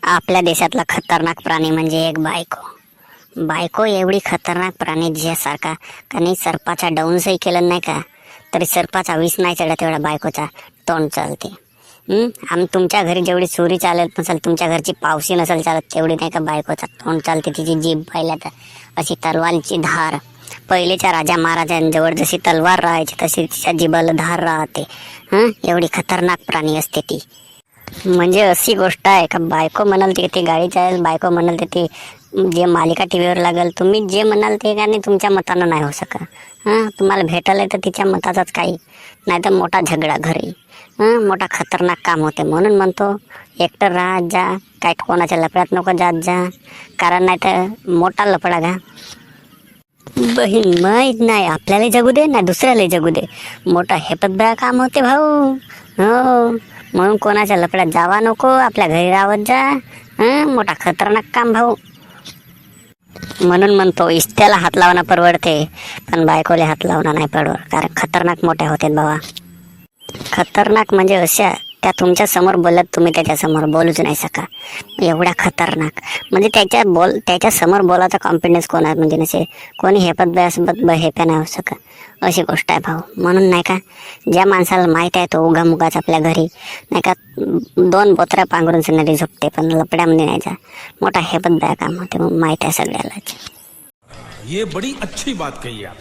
आपल्या देशातला खतरनाक प्राणी म्हणजे एक बायको. बायको एवढी खतरनाक प्राणी ज्यासारखा काही सर्पाचा डाऊन्सही केलं नाही का तरी सर्पाचा विष नाही चढत एवढा बायकोचा तोंड चालते. आम्ही तुमच्या घरी जेवढी चोरी चालत नसेल, तुमच्या घरची पावशी नसेल चालत तेवढी नाही का बायकोचा तोंड चालते. तिची जीभ पाहिल्या तर अशी तलवारची धार. पहिलेच्या राजा महाराजांजवळ जशी तलवार राहायची तशी तिच्या जिभाला धार राहते. एवढी खतरनाक प्राणी असते ती. म्हणजे अशी गोष्ट आहे का बायको म्हणाल ते गाडी चालेल, बायको म्हणाल ते जे मालिका टीव्हीवर लागेल, तुम्ही जे म्हणाल ते का नाही तुमच्या मतानं नाही होऊ शकत. तुम्हाला भेटायला तर तिच्या मताचाच काही नाही तर मोठा झगडा घरी, मोठा खतरनाक काम होते. म्हणून म्हणतो एकटं राहत जा, काय कोणाच्या लफड्यात नको जात जा, कारण नाही तर मोठा लफडा घा. बहीण माहीत नाही आपल्याला जगू दे ना दुसऱ्याला जगू दे, मोठा हेपतबळा काम होते भाऊ. हो, म्हणून कोणाच्या लफड्यात जावा नको, आपल्या घरी राहत जा. मोठा खतरनाक काम भाऊ. म्हणून म्हणतो इष्ट्याला हात लावणं परवडते पण बायकोले हात लावणं नाही परवड, कारण खतरनाक मोठ्या होते बाबा. खतरनाक म्हणजे अशा त्या तुमच्या समोर बोलत तुम्ही त्याच्या समोर बोलूच नाही सका, एवढ्या खतरनाक. म्हणजे त्याच्या समोर बोलायचा कॉन्फिडन्स कोणा म्हणजे नसे कोणी हेपत हेप्या नाही होऊ शकत, अशी गोष्ट आहे भाऊ. म्हणून नाही का ज्या माणसाला माहीत आहे तो उगामुगाच आपल्या घरी नाही का 2 बोत्र्या पांघरून सिनरी झोपते पण लपड्यामध्ये नाही जा, मोठा हेपत काम होते. मग माहीत आहे सगळ्याला. ये बड़ी अच्छी बात कही आप.